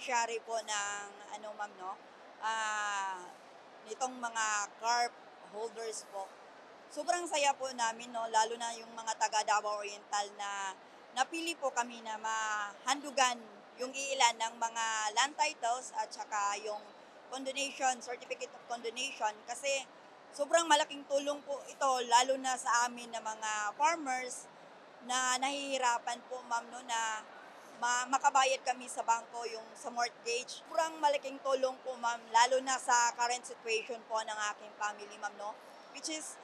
beneficiary po ng ano ma'am no, nitong mga carp holders po. Sobrang saya po namin no, lalo na yung mga taga Davao Oriental na napili po kami na mahandugan yung iilan ng mga land titles at saka yung condonation, certificate of condonation kasi sobrang malaking tulong po ito lalo na sa amin na mga farmers na nahihirapan po ma'am no na makabayad kami sa bangko yung sa mortgage. Sobrang malaking tulong po ma'am lalo na sa current situation po ng aking family ma'am no. Which is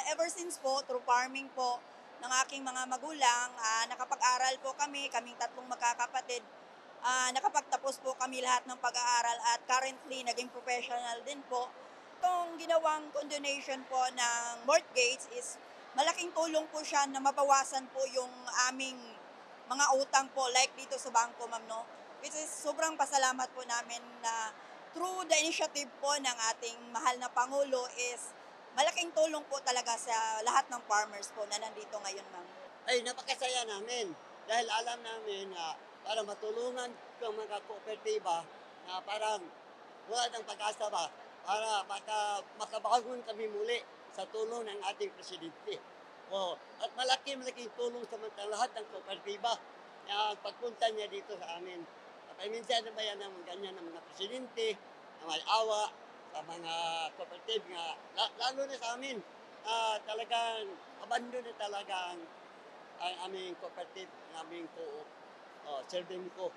ever since po through farming po ng aking mga magulang, nakapag-aral po kami, kaming tatlong magkakapatid. Nakapagtapos po kami lahat ng pag-aaral at currently naging professional din po. Itong ginawang condonation po ng mortgage is malaking tulong po siya na mabawasan po yung aming mga utang po like dito sa bangko ma'am no. Which is sobrang pasalamat po namin na through the initiative po ng ating mahal na Pangulo is malaking tulong po talaga sa lahat ng farmers po na nandito ngayon ma'am. Ay napakasaya namin dahil alam namin na para matulungan ng mga kooperatiba na parang wala ng pag-asa ba para makabangon kami muli sa tulong ng ating presidente. At malaking tulong sa lahat ng kooperatiba na pagpunta niya dito sa amin. At minsan na ba yan ng ganyan ng mga presidente na may awa sa mga cooperative nga, lalo na sa amin, talagang abandon na talagang ang aming cooperative, ang aming serving ko.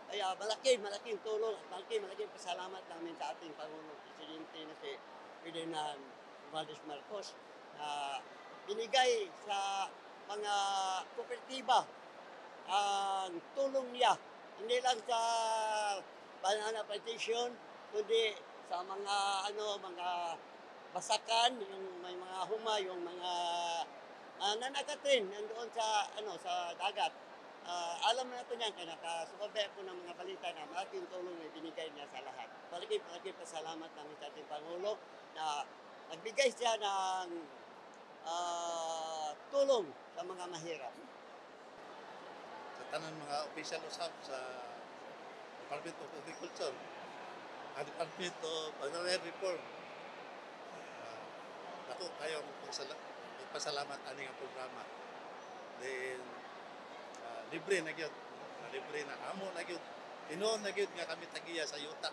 Kaya malaking tulong at malaking pasalamat namin sa ating Pangulong Presidente na si Ferdinand Romualdez Marcos na binigay sa mga kooperatiba ang tulong niya. Hindi lang sa banana plantation, kundi sa mga mga basakan, yung may mga yung mga nanakatin nandoon sa sa dagat. Alam na ito niyan, kaya nakasubabay ako ng mga balita na malaking tulong na binigay niya sa lahat. Malaking pasalamat namin sa ating Pangulo na nagbigay siya ng tulong sa mga mahirap. Sa tanan mga official usap sa Department of Agriculture, Department of Agrarian Reform, ako kayo magpasalamat ani nga programa. Then libre na gyud, libre na amo na gyud, tinuon na gyud nga kami tagiya sa yuta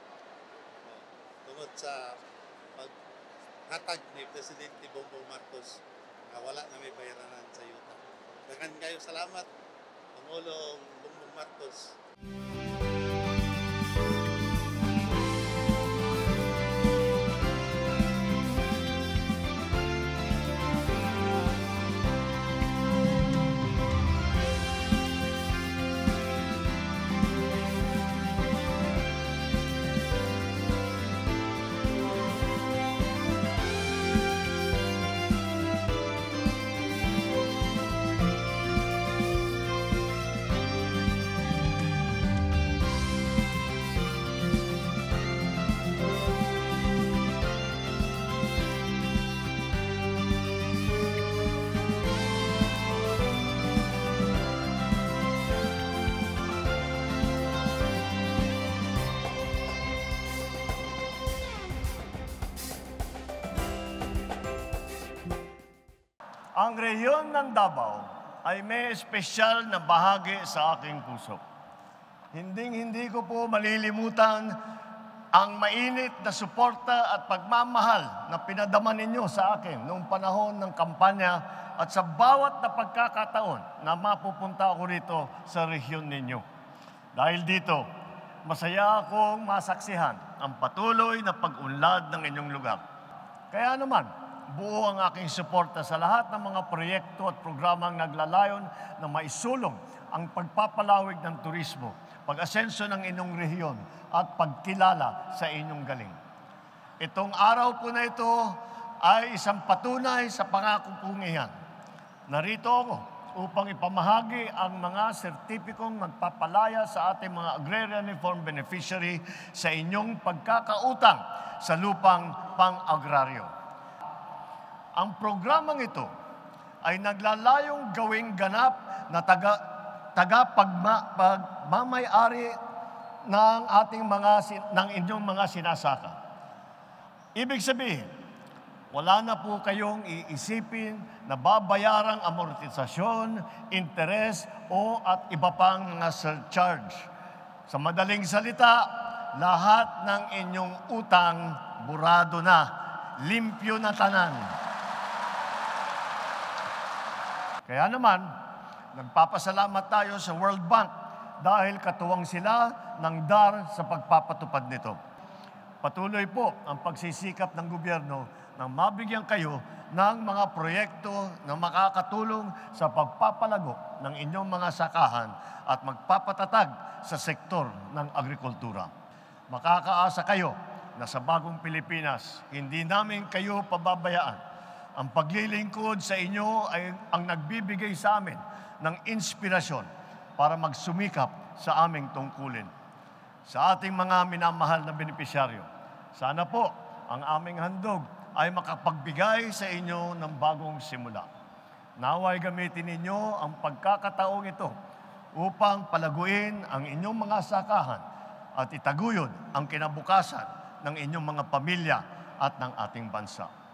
tungod sa paghatag ni Presidente Bongbong Marcos nga wala na may bayaranan sa yuta. Daghang kayo salamat Pangulong Bongbong Marcos. Ang rehiyon ng Davao ay may espesyal na bahagi sa aking puso. Hindi ko po malilimutan ang mainit na suporta at pagmamahal na pinadama ninyo sa akin noong panahon ng kampanya at sa bawat na pagkakataon na mapupunta ako rito sa rehiyon ninyo. Dahil dito, masaya akong masaksihan ang patuloy na pag-unlad ng inyong lugar. Kaya naman, buo ang aking suporta sa lahat ng mga proyekto at programang naglalayon na maisulong ang pagpapalawig ng turismo, pag-asenso ng inyong rehiyon at pagkilala sa inyong galing. Itong araw po na ito ay isang patunay sa pangako kong iyan. Narito ako upang ipamahagi ang mga sertipikong magpapalaya sa ating mga agrarian reform beneficiary sa inyong pagkakautang sa lupang pang-agraryo. Ang programang ito ay naglalayong gawing ganap na tagapagmamayari ng inyong mga sinasaka. Ibig sabihin, wala na po kayong iisipin na babayarang amortisasyon, interes at iba pang mga surcharge. Sa madaling salita, lahat ng inyong utang burado na, limpyo na tanan. Kaya naman, nagpapasalamat tayo sa World Bank dahil katuwang sila ng DAR sa pagpapatupad nito. Patuloy po ang pagsisikap ng gobyerno na mabigyan kayo ng mga proyekto na makakatulong sa pagpapalago ng inyong mga sakahan at magpapatatag sa sektor ng agrikultura. Makakaasa kayo na sa bagong Pilipinas, hindi namin kayo pababayaan. Ang paglilingkod sa inyo ay ang nagbibigay sa amin ng inspirasyon para magsumikap sa aming tungkulin. Sa ating mga minamahal na benepisyaryo, sana po ang aming handog ay makapagbigay sa inyo ng bagong simula. Naway gamitin ninyo ang pagkakataong ito upang palaguin ang inyong mga sakahan at itaguyod ang kinabukasan ng inyong mga pamilya at ng ating bansa.